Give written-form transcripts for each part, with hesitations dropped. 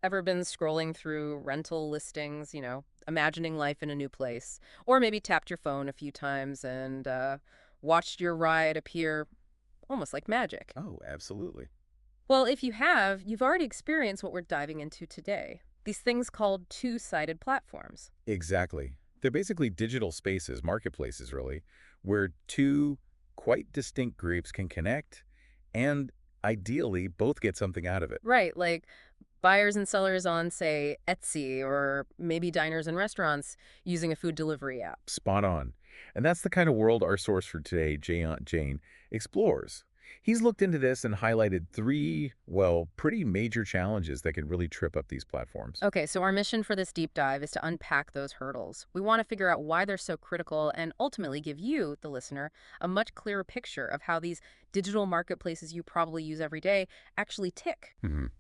Ever been scrolling through rental listings, imagining life in a new place? Or maybe tapped your phone a few times and watched your ride appear almost like magic? Oh, absolutely. Well, if you have, you've already experienced what we're diving into today. These things called two-sided platforms. Exactly. They're basically digital spaces, marketplaces really, where two quite distinct groups can connect and ideally both get something out of it. Right, like buyers and sellers on, say, Etsy, or maybe diners and restaurants using a food delivery app. Spot on. And that's the kind of world our source for today, Jane, explores. He's looked into this and highlighted three, well, pretty major challenges that can really trip up these platforms. Okay, so our mission for this deep dive is to unpack those hurdles. We want to figure out why they're so critical and ultimately give you, the listener, a much clearer picture of how these digital marketplaces you probably use every day actually tick. Mhm.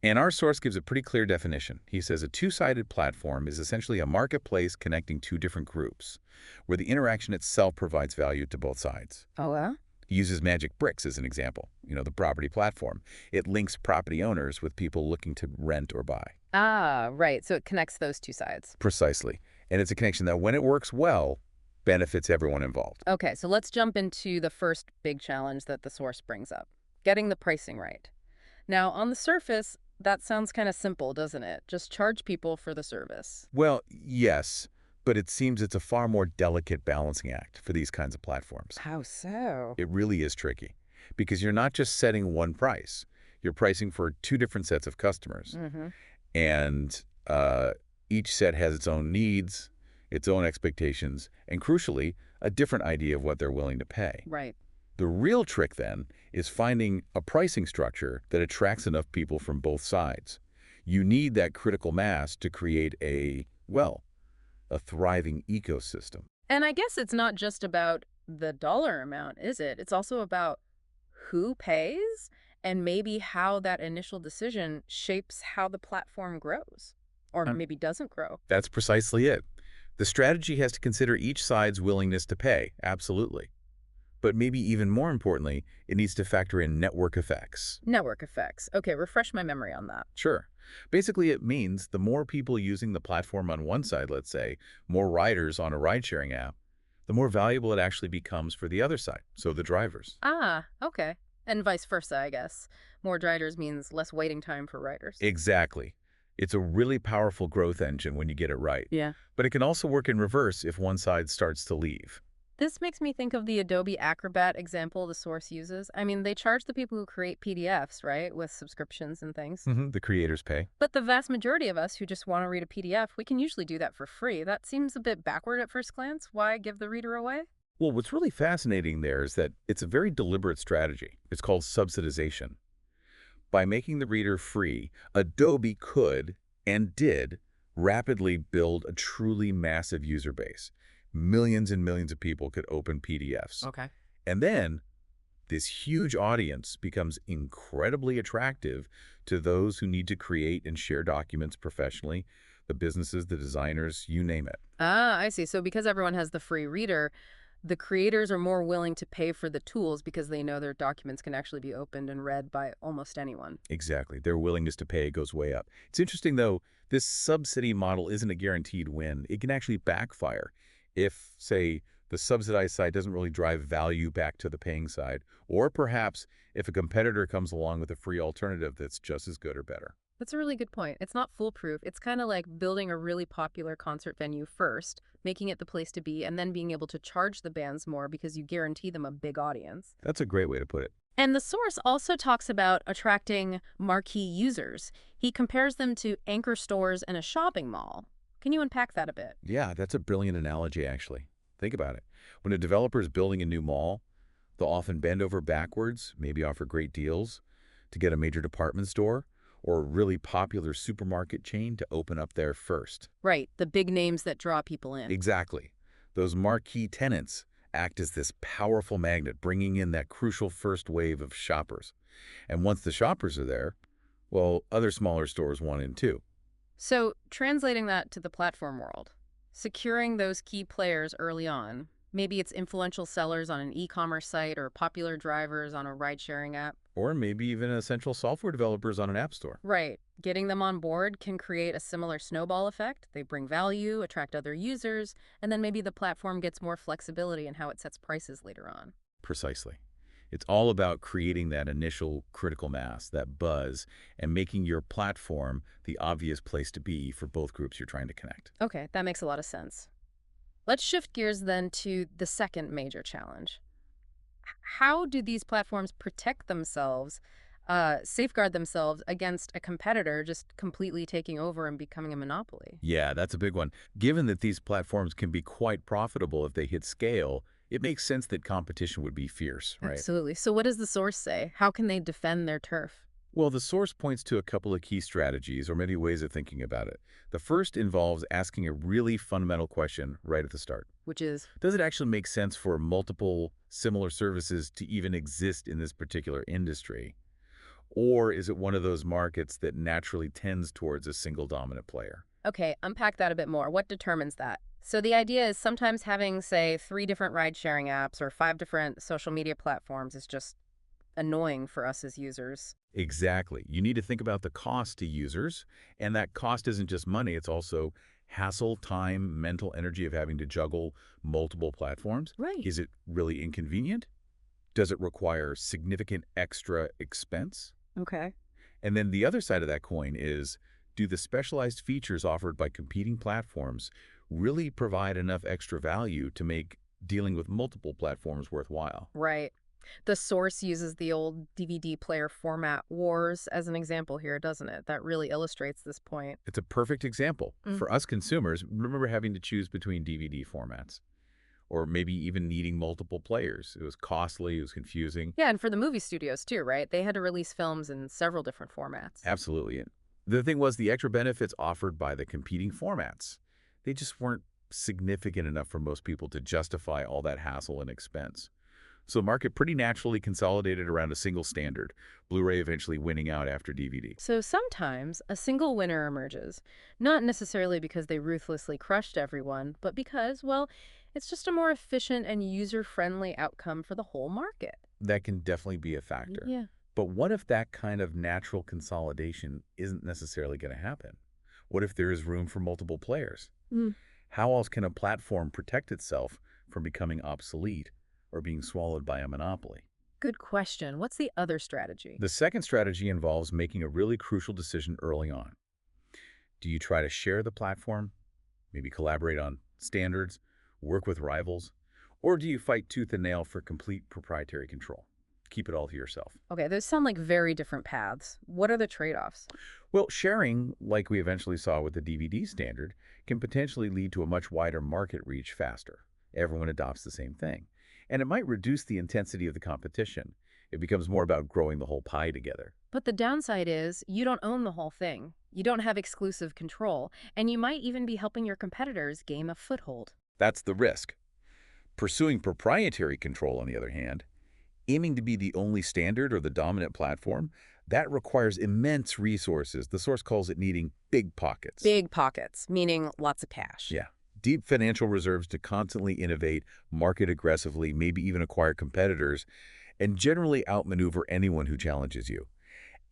And our source gives a pretty clear definition. He says a two-sided platform is essentially a marketplace connecting two different groups, where the interaction itself provides value to both sides. Oh, yeah? He uses Magicbricks as an example, the property platform. It links property owners with people looking to rent or buy. Ah, right. So it connects those two sides. Precisely. And it's a connection that, when it works well, benefits everyone involved. Okay, so let's jump into the first big challenge that the source brings up, getting the pricing right. Now, on the surface, that sounds kind of simple, doesn't it? Just charge people for the service. Well, yes, but it seems it's a far more delicate balancing act for these kinds of platforms. How so? It really is tricky because you're not just setting one price. You're pricing for two different sets of customers. Mm-hmm. And each set has its own needs, its own expectations, and crucially, a different idea of what they're willing to pay. Right. The real trick, then, is finding a pricing structure that attracts enough people from both sides. You need that critical mass to create a thriving ecosystem. And I guess it's not just about the dollar amount, is it? It's also about who pays and maybe how that initial decision shapes how the platform grows or And maybe doesn't grow. that's precisely it. The strategy has to consider each side's willingness to pay, absolutely. But maybe even more importantly, it needs to factor in network effects. Network effects. Okay, refresh my memory on that. Sure. Basically, it means the more people using the platform on one side, let's say, more riders on a ride-sharing app, the more valuable it actually becomes for the other side, so the drivers. Ah, okay. And vice versa, I guess. More drivers means less waiting time for riders. Exactly. It's a really powerful growth engine when you get it right. Yeah. But it can also work in reverse if one side starts to leave. This makes me think of the Adobe Acrobat example the source uses. I mean, they charge the people who create PDFs, right, with subscriptions and things. The creators pay. But the vast majority of us who just want to read a PDF, we can usually do that for free. That seems a bit backward at first glance. Why give the reader away? Well, what's really fascinating there is that it's a very deliberate strategy. It's called subsidization. By making the reader free, Adobe could and did rapidly build a truly massive user base. Millions and millions of people could open PDFs. Okay. And then this huge audience becomes incredibly attractive to those who need to create and share documents professionally, the businesses, the designers, you name it. Ah, I see. So because everyone has the free reader, the creators are more willing to pay for the tools because they know their documents can actually be opened and read by almost anyone. Exactly. Their willingness to pay goes way up. It's interesting, though, this subsidy model isn't a guaranteed win. It can actually backfire if, say, the subsidized side doesn't really drive value back to the paying side, or perhaps if a competitor comes along with a free alternative that's just as good or better. That's a really good point. It's not foolproof. It's kind of like building a really popular concert venue first, making it the place to be, and then being able to charge the bands more because you guarantee them a big audience. That's a great way to put it. And the source also talks about attracting marquee users. He compares them to anchor stores in a shopping mall. Can you unpack that a bit? Yeah, that's a brilliant analogy, actually. Think about it. When a developer is building a new mall, they'll often bend over backwards, maybe offer great deals to get a major department store or a really popular supermarket chain to open up there first. Right, the big names that draw people in. Exactly. Those marquee tenants act as this powerful magnet, bringing in that crucial first wave of shoppers. And once the shoppers are there, well, other smaller stores want in too. So, translating that to the platform world, securing those key players early on, maybe it's influential sellers on an e-commerce site or popular drivers on a ride-sharing app. Or maybe even essential software developers on an app store. Right. Getting them on board can create a similar snowball effect. They bring value, attract other users, and then maybe the platform gets more flexibility in how it sets prices later on. Precisely. It's all about creating that initial critical mass, that buzz, and making your platform the obvious place to be for both groups you're trying to connect. Okay, that makes a lot of sense. Let's shift gears then to the second major challenge. How do these platforms protect themselves, safeguard themselves against a competitor just completely taking over and becoming a monopoly? Yeah, that's a big one. Given that these platforms can be quite profitable if they hit scale, it makes sense that competition would be fierce, right? Absolutely. So, what does the source say? How can they defend their turf? Well, the source points to a couple of key strategies or maybe ways of thinking about it. The first involves asking a really fundamental question right at the start. Which is, Does it actually make sense for multiple similar services to even exist in this particular industry? Or is it one of those markets that naturally tends towards a single dominant player? okay, unpack that a bit more. What determines that? So, the idea is sometimes having, say, three different ride sharing apps or five different social media platforms is just annoying for us as users. Exactly. You need to think about the cost to users, and that cost isn't just money, it's also hassle, time, mental energy of having to juggle multiple platforms. Right. Is it really inconvenient? Does it require significant extra expense? Okay. And then the other side of that coin is, do the specialized features offered by competing platforms really provide enough extra value to make dealing with multiple platforms worthwhile? Right. The source uses the old DVD player format wars as an example here, doesn't it? That really illustrates this point. It's a perfect example. Mm. For us consumers, remember having to choose between DVD formats, or maybe even needing multiple players. It was costly, it was confusing. Yeah, and for the movie studios too, right? They had to release films in several different formats. Absolutely. And the thing was, the extra benefits offered by the competing formats, they just weren't significant enough for most people to justify all that hassle and expense. So the market pretty naturally consolidated around a single standard, Blu-ray eventually winning out after DVD. So sometimes a single winner emerges, not necessarily because they ruthlessly crushed everyone, but because, well, it's just a more efficient and user-friendly outcome for the whole market. That can definitely be a factor. Yeah. But what if that kind of natural consolidation isn't necessarily going to happen? What if there is room for multiple players? Mm. How else can a platform protect itself from becoming obsolete or being swallowed by a monopoly? Good question. What's the other strategy? The second strategy involves making a really crucial decision early on. Do you try to share the platform, maybe collaborate on standards, work with rivals, or do you fight tooth and nail for complete proprietary control? Keep it all to yourself. Okay, those sound like very different paths. What are the trade-offs? Well, sharing, like we eventually saw with the DVD standard, can potentially lead to a much wider market reach faster. Everyone adopts the same thing. And it might reduce the intensity of the competition. It becomes more about growing the whole pie together. But the downside is you don't own the whole thing. You don't have exclusive control, and you might even be helping your competitors gain a foothold. That's the risk. Pursuing proprietary control, on the other hand, aiming to be the only standard or the dominant platform, that requires immense resources. The source calls it needing big pockets. Big pockets, meaning lots of cash. Yeah. Deep financial reserves to constantly innovate, market aggressively, maybe even acquire competitors, and generally outmaneuver anyone who challenges you.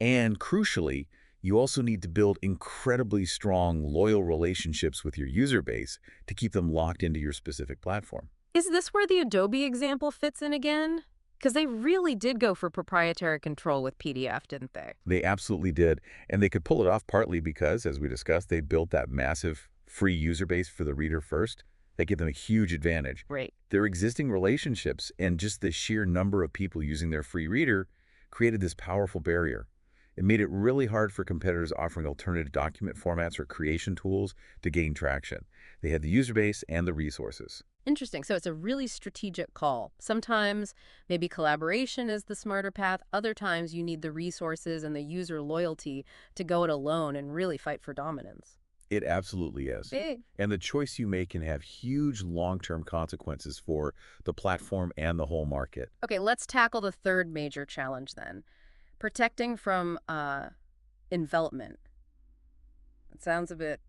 And crucially, you also need to build incredibly strong, loyal relationships with your user base to keep them locked into your specific platform. Is this where the Adobe example fits in again? Because they really did go for proprietary control with PDF, didn't they? They absolutely did, and they could pull it off partly because, as we discussed, they built that massive free user base for the reader first. That gave them a huge advantage. Right. Their existing relationships and just the sheer number of people using their free reader created this powerful barrier. It made it really hard for competitors offering alternative document formats or creation tools to gain traction. They had the user base and the resources. Interesting. So it's a really strategic call. Sometimes maybe collaboration is the smarter path. Other times you need the resources and the user loyalty to go it alone and really fight for dominance. It absolutely is. Big. And the choice you make can have huge long-term consequences for the platform and the whole market. Okay, let's tackle the third major challenge then. Protecting from envelopment. It sounds a bit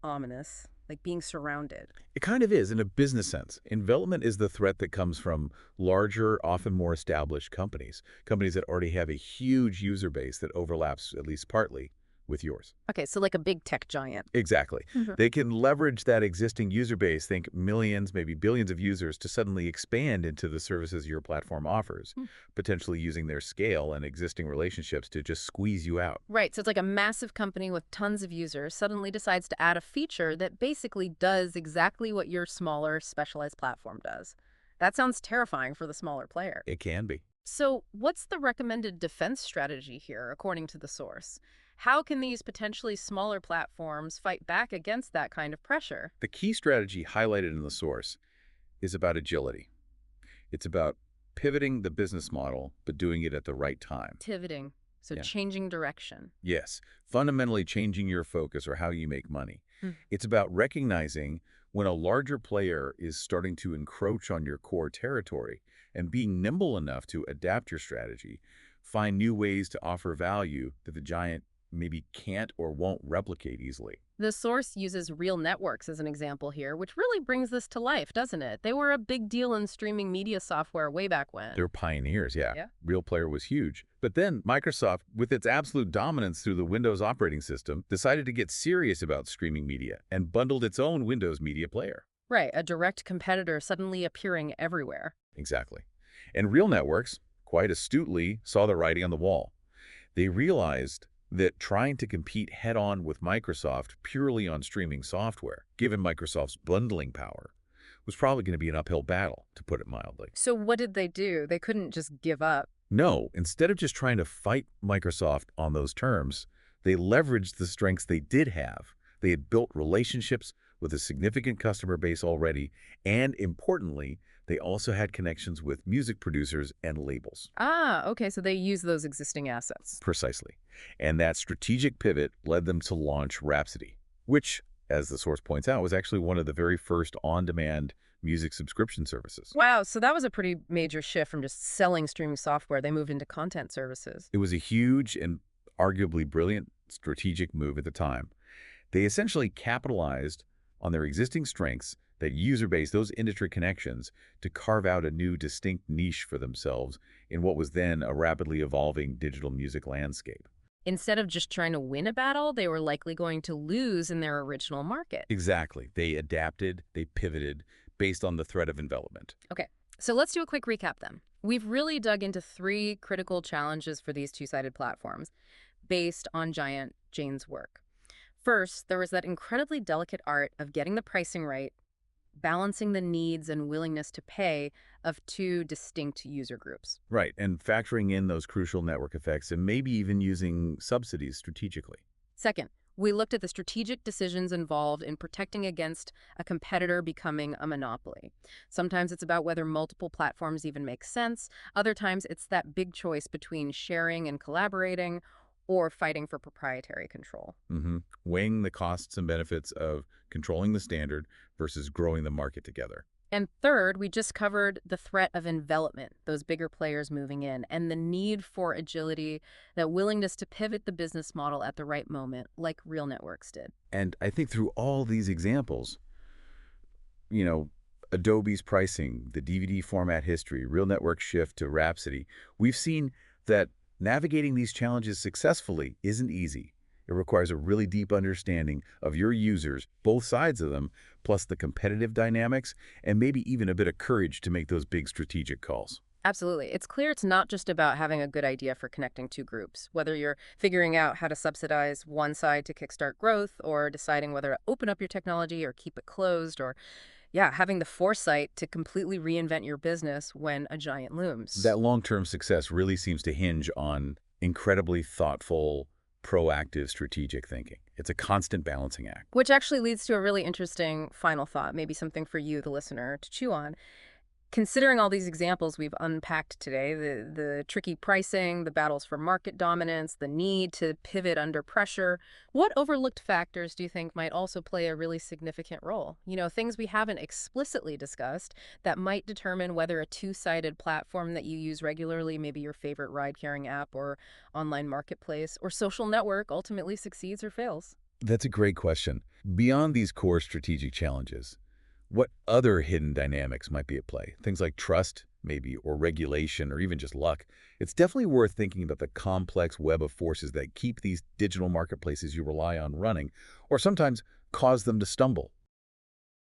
ominous, like being surrounded. It kind of is in a business sense. Envelopment is the threat that comes from larger, often more established companies, companies that already have a huge user base that overlaps at least partly with yours. Okay, so like a big tech giant. Exactly. Mhm. They can leverage that existing user base, think millions, maybe billions of users, to suddenly expand into the services your platform offers, Hmm. potentially using their scale and existing relationships to just squeeze you out. Right, so it's like a massive company with tons of users suddenly decides to add a feature that basically does exactly what your smaller, specialized platform does. That sounds terrifying for the smaller player. It can be. So, what's the recommended defense strategy here, according to the source? How can these potentially smaller platforms fight back against that kind of pressure? The key strategy highlighted in the source is about agility. It's about pivoting the business model, but doing it at the right time. Pivoting, so Yeah. changing direction. Yes, fundamentally changing your focus or how you make money. It's about recognizing when a larger player is starting to encroach on your core territory and being nimble enough to adapt your strategy, find new ways to offer value that the giant maybe can't or won't replicate easily. The source uses real networks as an example here, which really brings this to life, doesn't it? They were a big deal in streaming media software way back when. They're pioneers, yeah. Yeah. Real Player was huge. But then Microsoft, with its absolute dominance through the Windows operating system, decided to get serious about streaming media and bundled its own Windows media player. Right, a direct competitor suddenly appearing everywhere. Exactly. And Real Networks, quite astutely, saw the writing on the wall. They realized that trying to compete head-on with Microsoft purely on streaming software, given Microsoft's bundling power, was probably going to be an uphill battle, to put it mildly. So, what did they do? They couldn't just give up. No, instead of just trying to fight Microsoft on those terms, they leveraged the strengths they did have. They had built relationships with a significant customer base already, and importantly, they also had connections with music producers and labels. Ah, okay, so they use those existing assets. Precisely. And that strategic pivot led them to launch Rhapsody, which, as the source points out, was actually one of the very first on-demand music subscription services. Wow, so that was a pretty major shift from just selling streaming software. They moved into content services. It was a huge and arguably brilliant strategic move at the time. They essentially capitalized on their existing strengths, that user base, those industry connections, to carve out a new distinct niche for themselves in what was then a rapidly evolving digital music landscape. Instead of just trying to win a battle, they were likely going to lose in their original market. Exactly. They adapted, they pivoted based on the threat of envelopment. Okay, so let's do a quick recap then. We've really dug into three critical challenges for these two-sided platforms based on Giant Jane's work. First, there was that incredibly delicate art of getting the pricing right, balancing the needs and willingness to pay of two distinct user groups. Right, and factoring in those crucial network effects and maybe even using subsidies strategically. Second, we looked at the strategic decisions involved in protecting against a competitor becoming a monopoly. Sometimes it's about whether multiple platforms even make sense. Other times it's that big choice between sharing and collaborating or fighting for proprietary control. Weighing the costs and benefits of controlling the standard versus growing the market together. And third, we just covered the threat of envelopment, those bigger players moving in, and the need for agility, that willingness to pivot the business model at the right moment, like Real Networks did. And I think through all these examples, you know, Adobe's pricing, the DVD format history, Real Network shift to Rhapsody, we've seen that navigating these challenges successfully isn't easy. It requires a really deep understanding of your users, both sides of them, plus the competitive dynamics, and maybe even a bit of courage to make those big strategic calls. Absolutely. It's clear it's not just about having a good idea for connecting two groups, whether you're figuring out how to subsidize one side to kickstart growth, or deciding whether to open up your technology or keep it closed, or, yeah, having the foresight to completely reinvent your business when a giant looms. That long-term success really seems to hinge on incredibly thoughtful, proactive, strategic thinking. It's a constant balancing act. Which actually leads to a really interesting final thought, maybe something for you, the listener, to chew on. Considering all these examples we've unpacked today, the tricky pricing, the battles for market dominance, the need to pivot under pressure, what overlooked factors do you think might also play a really significant role? You know, things we haven't explicitly discussed that might determine whether a two-sided platform that you use regularly, maybe your favorite ride-sharing app or online marketplace or social network, ultimately succeeds or fails. That's a great question. Beyond these core strategic challenges, What other hidden dynamics might be at play? Things like trust, maybe, or regulation, or even just luck. It's definitely worth thinking about the complex web of forces that keep these digital marketplaces you rely on running, or sometimes cause them to stumble.